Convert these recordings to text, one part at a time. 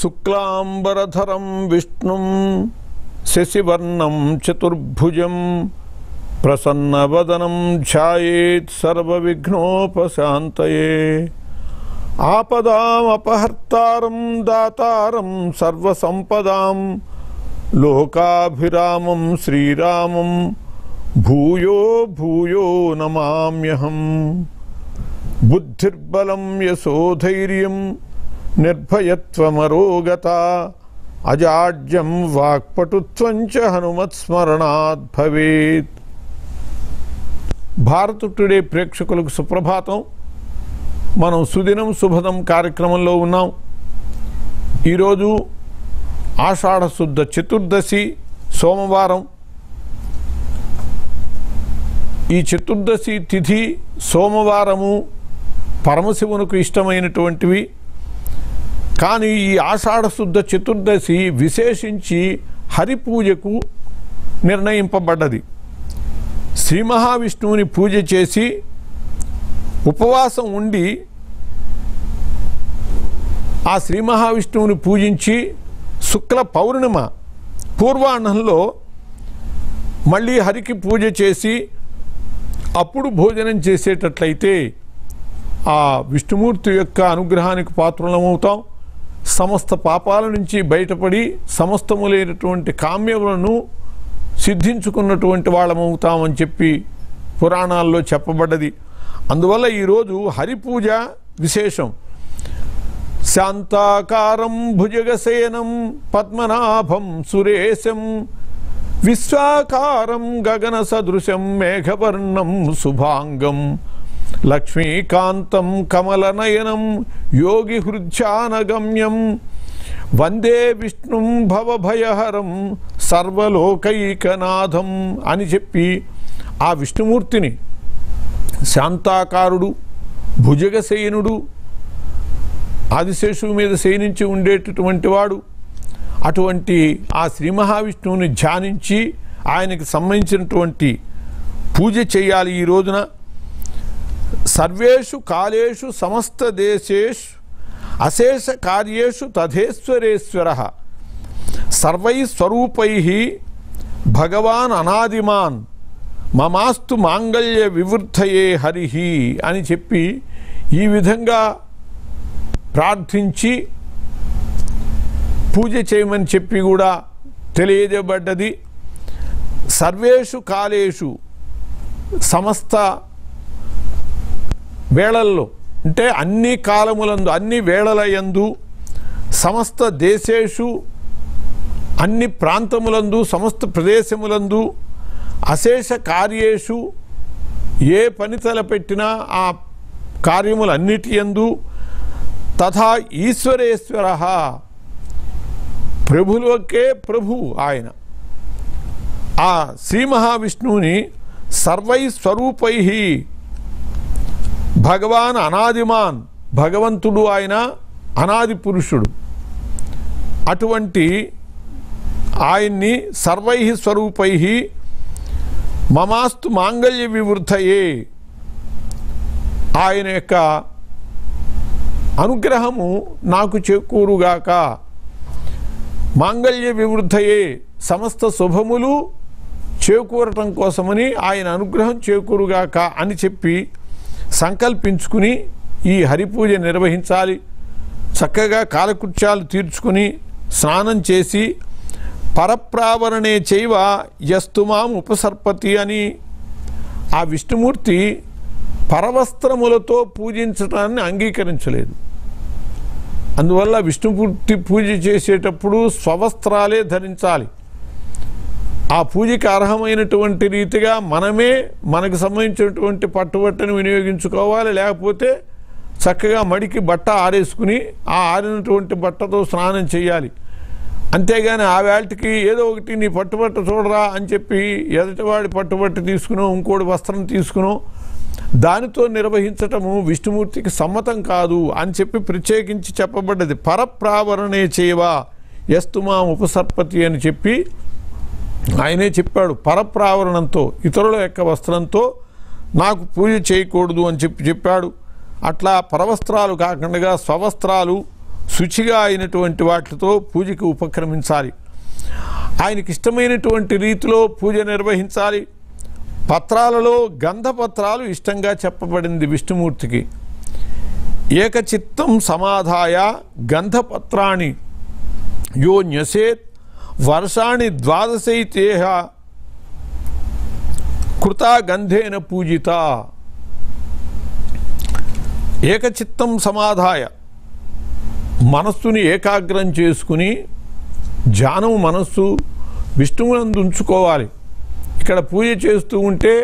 శుక్లాంబరధరం విష్ణుం శశివర్ణం చతుర్భుజం ప్రసన్నవదనం ఛాయేత్ సర్వవిఘ్నోపశాంతయే ఆపదామపహర్తారం దాతారం సర్వసంపదాం లోకాభిరామం శ్రీరామం భూయో భూయో నమామ్యహం. బుద్ధిర్బలం యశోధైర్యం నిర్భయత్వమరోగత అజాడ్యం వాక్పటుత్వం చ హనుమత్స్మరణాత్ భవేత్. భారత్ టుడే ప్రేక్షకులకు సుప్రభాతం. మనం సుదినం శుభదం కార్యక్రమంలో ఉన్నాం. ఈరోజు ఆషాఢ శుద్ధ చతుర్దశి సోమవారం. ఈ చతుర్దశి తిథి సోమవారము పరమశివునికి ఇష్టమైనటువంటివి. కానీ ఈ ఆషాఢ శుద్ధ చతుర్దశి విశేషించి హరిపూజకు నిర్ణయింపబడ్డది. శ్రీ మహావిష్ణువుని పూజ చేసి ఉపవాసం ఉండి ఆ శ్రీ మహావిష్ణువుని పూజించి శుక్ల పౌర్ణిమ పూర్వాహ్నంలో మళ్ళీ హరికి పూజ చేసి అప్పుడు భోజనం చేసేటట్లయితే ఆ విష్ణుమూర్తి యొక్క అనుగ్రహానికి పాత్రలమవుతాం. సమస్త పాపాల నుంచి బయటపడి సమస్తములైనటువంటి కామ్యములను సిద్ధించుకున్నటువంటి వాళ్ళమవుతామని చెప్పి పురాణాల్లో చెప్పబడ్డది. అందువల్ల ఈరోజు హరిపూజ విశేషం. శాంతాకారం భుజగసేనం పద్మనాభం సురేశం విశ్వాకారం గగన సదృశం మేఘవర్ణం శుభాంగం లక్ష్మీకాంతం కమలనయనం యోగి హృద్యానగమ్యం వందే విష్ణుం భవభయహరం సర్వలోకైకనాథం అని చెప్పి ఆ విష్ణుమూర్తిని శాంతాకారుడు, భుజగశయనుడు, ఆదిశేషువు మీద శయనించి ఉండేటటువంటి వాడు, అటువంటి ఆ శ్రీ మహావిష్ణువుని ధ్యానించి ఆయనకి సంబంధించినటువంటి పూజ చేయాలి. ఈ రోజున సర్వేషు కాలేషు సమస్త దేశేషు అశేష కార్యేషు తథేశ్వరేశ్వర సర్వై స్వరూపై భగవాన్ అనాదిమాన్ మమాస్తు మాంగళ్య వివృద్ధయే హరిహి అని చెప్పి ఈ విధంగా ప్రార్థించి పూజ చేయమని చెప్పి కూడా తెలియజేయబడ్డది. సర్వేషు కాలేషు సమస్త వేళల్లో అంటే అన్ని కాలములందు అన్ని వేళలయందు సమస్త దేశేషు అన్ని ప్రాంతములందు సమస్త ప్రదేశములందు అశేష కార్యేషు ఏ పని తలపెట్టినా ఆ కార్యములన్నిటి యందు తథా ఈశ్వరేశ్వర ప్రభువులకే ప్రభు ఆయన ఆ శ్రీ మహావిష్ణువుని సర్వై స్వరూపై భగవాన్ అనాదిమాన్ భగవంతుడు ఆయన అనాది పురుషుడు. అటువంటి ఆయన్ని సర్వై స్వరూపై మమాస్తు మాంగళ్య వివృద్ధయే ఆయన యొక్క అనుగ్రహము నాకు చేకూరుగాక. మాంగళ్య వివృద్ధయే సమస్త శుభములు చేకూరటం కోసమని ఆయన అనుగ్రహం చేకూరుగాక అని చెప్పి సంకల్పించుకుని ఈ హరిపూజ నిర్వహించాలి. చక్కగా కాలకృత్యాలు తీర్చుకుని స్నానం చేసి పరప్రావరణే చైవ యస్తుమాం ఉపసర్పతి అని ఆ విష్ణుమూర్తి పరవస్త్రములతో పూజించటాన్ని అంగీకరించలేదు. అందువల్ల విష్ణుమూర్తి పూజ చేసేటప్పుడు స్వవస్త్రాలే ధరించాలి. ఆ పూజకి అర్హమైనటువంటి రీతిగా మనమే మనకు సంబంధించినటువంటి పట్టుబట్టను వినియోగించుకోవాలి. లేకపోతే చక్కగా మడికి బట్ట ఆరేసుకుని ఆ ఆరినటువంటి బట్టతో స్నానం చేయాలి. అంతేగాని ఆ వేళకి ఏదో ఒకటి నీ పట్టుబట్ట చూడరా అని చెప్పి ఎదుటివాడి పట్టుబట్ట తీసుకునో ఇంకోటి వస్త్రం తీసుకునో దానితో నిర్వహించటము విష్ణుమూర్తికి సమ్మతం కాదు అని చెప్పి ప్రత్యేకించి చెప్పబడ్డది. పరప్రావరణే చేయవా యస్తుమా ఉపసర్పతి అని చెప్పి ఆయనే చెప్పాడు. పరప్రావరణంతో ఇతరుల యొక్క వస్త్రంతో నాకు పూజ చేయకూడదు అని చెప్పాడు. అట్లా పరవస్త్రాలు కాకుండా స్వవస్త్రాలు శుచిగా అయినటువంటి వాటితో పూజకి ఉపక్రమించాలి. ఆయనకి ఇష్టమైనటువంటి రీతిలో పూజ నిర్వహించాలి. పత్రాలలో గంధపత్రాలు ఇష్టంగా చెప్పబడింది విష్ణుమూర్తికి. ఏకచిత్తం సమాధాయ గంధపత్రాణి యో న్యసేత్ వర్షాణి ద్వాదశైతేహ కృతా గంధేన పూజిత. ఏకచిత్తం సమాధాయ, మనస్సుని ఏకాగ్రం చేసుకుని ధ్యానం మనస్సు విష్ణువునందు ఉంచుకోవాలి. ఇక్కడ పూజ చేస్తూ ఉంటే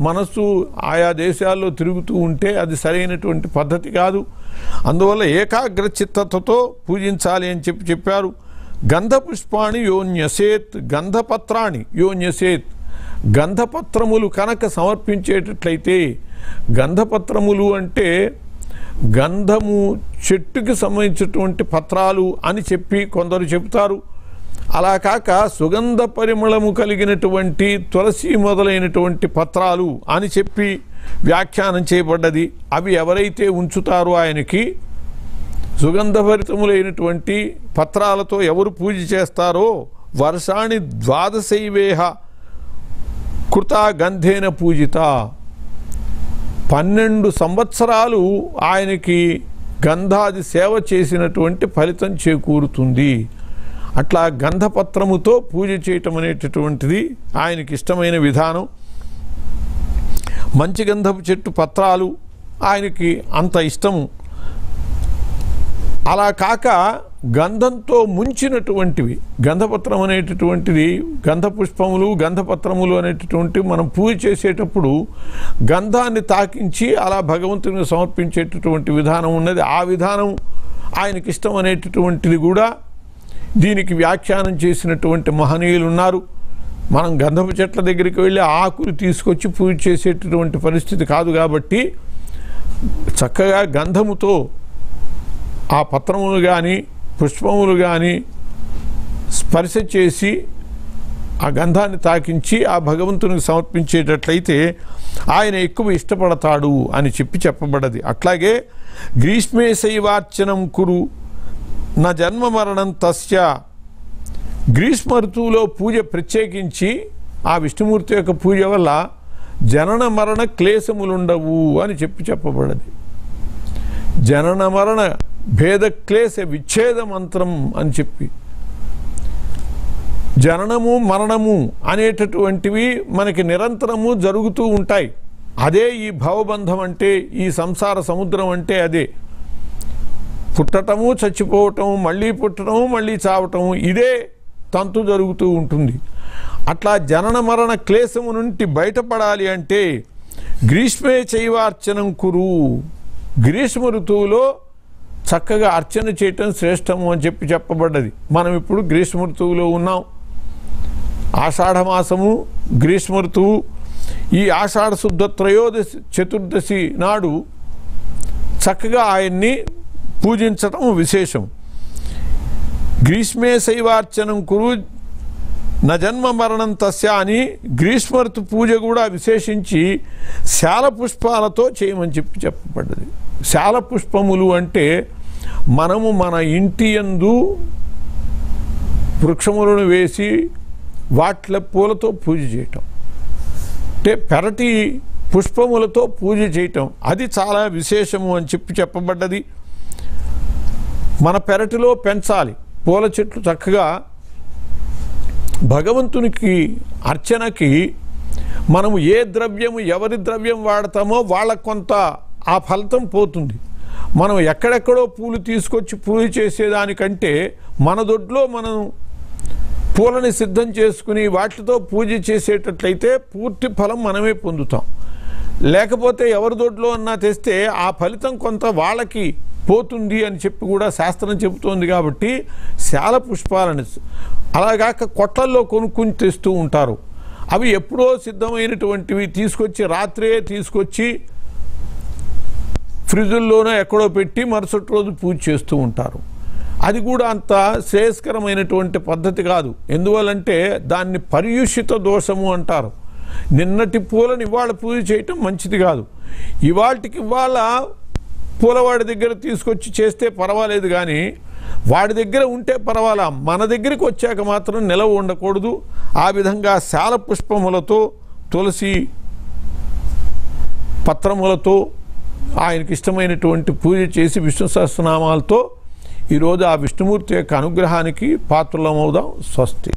మనస్సు ఆయా దేశాల్లో తిరుగుతూ ఉంటే అది సరైనటువంటి పద్ధతి కాదు. అందువల్ల ఏకాగ్ర చిత్తతతో పూజించాలి అని చెప్పారు. గంధపుష్పాణి యోన్యసేత్ గంధపత్రాణి యోన్యసేత్. గంధపత్రములు కనుక సమర్పించేటట్లయితే, గంధపత్రములు అంటే గంధము చెట్టుకి సంబంధించినటువంటి పత్రాలు అని చెప్పి కొందరు చెబుతారు. అలా కాక సుగంధ పరిమళము కలిగినటువంటి తులసి మొదలైనటువంటి పత్రాలు అని చెప్పి వ్యాఖ్యానం చేయబడ్డది. అవి ఎవరైతే ఉంచుతారో ఆయనకి సుగంధభరితములైనటువంటి పత్రాలతో ఎవరు పూజ చేస్తారో వర్షాణి ద్వాదశైవేహ కృతా గంధేన పూజిత. 12 సంవత్సరాలు ఆయనకి గంధాది సేవ చేసినటువంటి ఫలితం చేకూరుతుంది. అట్లా గంధపత్రముతో పూజ చేయటం అనేటటువంటిది ఆయనకి ఇష్టమైన విధానం. మంచి గంధపు చెట్టు పత్రాలు ఆయనకి అంత ఇష్టము. అలా కాక గంధంతో ముంచినటువంటివి, గంధపత్రం అనేటటువంటిది, గంధపుష్పములు గంధపత్రములు అనేటటువంటివి మనం పూజ చేసేటప్పుడు గంధాన్ని తాకించి అలా భగవంతుని సమర్పించేటటువంటి విధానం ఉన్నది. ఆ విధానం ఆయనకి ఇష్టం అనేటటువంటిది కూడా దీనికి వ్యాఖ్యానం చేసినటువంటి మహనీయులు ఉన్నారు. మనం గంధపు చెట్ల దగ్గరికి వెళ్ళి ఆకులు తీసుకొచ్చి పూజ చేసేటటువంటి పరిస్థితి కాదు. కాబట్టి చక్కగా గంధముతో ఆ పత్రములు కానీ పుష్పములు కానీ స్పర్శ చేసి ఆ గంధాన్ని తాకించి ఆ భగవంతునికి సమర్పించేటట్లయితే ఆయన ఎక్కువ ఇష్టపడతాడు అని చెప్పబడ్డది. అట్లాగే గ్రీష్మే శైవార్చనం కురు నా జన్మ మరణం తస్య. గ్రీష్మ ఋతువులో పూజ ప్రత్యేకించి ఆ విష్ణుమూర్తి యొక్క పూజ వల్ల జనన మరణ క్లేశములుండవు అని చెప్పబడ్డది. జనన మరణ భేద క్లేశ విచ్ఛేద మంత్రం అని చెప్పి, జననము మరణము అనేటటువంటివి మనకి నిరంతరము జరుగుతూ ఉంటాయి. అదే ఈ భవబంధం అంటే, ఈ సంసార సముద్రం అంటే అదే. పుట్టటము చచ్చిపోవటము, మళ్ళీ పుట్టడము మళ్ళీ చావటము, ఇదే తంతు జరుగుతూ ఉంటుంది. అట్లా జనన మరణ క్లేశము నుండి బయటపడాలి అంటే గ్రీష్మే చైవార్చనం కురు. గ్రీష్మ ఋతువులో చక్కగా అర్చన చేయటం శ్రేష్టము అని చెప్పబడ్డది. మనం ఇప్పుడు గ్రీష్మ ఋతువులో ఉన్నాం. ఆషాఢమాసము గ్రీష్మ ఋతువు. ఈ ఆషాఢ శుద్ధ త్రయోదశి చతుర్దశి నాడు చక్కగా ఆయన్ని పూజించటం విశేషం. గ్రీష్మే శైవార్చనం కురు న జన్మ మరణం తస్య అని గ్రీష్మ ఋతు పూజ కూడా విశేషించి శాల పుష్పాలతో చేయమని చెప్పబడ్డది. శాల పుష్పములు అంటే మనము మన ఇంటి యందు వృక్షములను వేసి వాట్ల పూలతో పూజ చేయటం, అంటే పెరటి పుష్పములతో పూజ చేయటం, అది చాలా విశేషము అని చెప్పబడ్డది. మన పెరటిలో పెంచాలి పూల చెట్లు. చక్కగా భగవంతునికి అర్చనకి మనము ఏ ద్రవ్యము ఎవరి ద్రవ్యం వాడతామో వాళ్ళకు కొంత ఆ ఫలితం పోతుంది. మనం ఎక్కడెక్కడో పూలు తీసుకొచ్చి పూజ చేసేదానికంటే మన దొడ్లో మనం పూలని సిద్ధం చేసుకుని వాటితో పూజ చేసేటట్లయితే పూర్తి ఫలం మనమే పొందుతాం. లేకపోతే ఎవరి దొడ్లో అన్నా తెస్తే ఆ ఫలితం కొంత వాళ్ళకి పోతుంది అని చెప్పి కూడా శాస్త్రం చెబుతోంది. కాబట్టి శాల పుష్పాలని అలాగాక కొట్లల్లో కొనుక్కుని తెస్తూ ఉంటారు. అవి ఎప్పుడో సిద్ధమైనటువంటివి తీసుకొచ్చి రాత్రే తీసుకొచ్చి ఫ్రిడ్జ్ల్లోనో ఎక్కడో పెట్టి మరుసటి రోజు పూజ చేస్తూ ఉంటారు. అది కూడా అంత శ్రేయస్కరమైనటువంటి పద్ధతి కాదు. ఎందువల్లంటే దాన్ని పర్యూషిత దోషము అంటారు. నిన్నటి పూలను ఇవాళ పూజ చేయటం మంచిది కాదు. ఇవాళకి ఇవాళ పూలవాడి దగ్గర తీసుకొచ్చి చేస్తే పర్వాలేదు, కానీ వాడి దగ్గర ఉంటే పర్వాలా, మన దగ్గరికి వచ్చాక మాత్రం నిలవ ఉండకూడదు. ఆ విధంగా శాల పుష్పములతో, తులసి పత్రములతో ఆయనకి ఇష్టమైనటువంటి పూజ చేసి విష్ణు సహస్రనామాలతో ఈరోజు ఆ విష్ణుమూర్తి యొక్క అనుగ్రహానికి పాత్రలమవుదాం. స్వస్తి.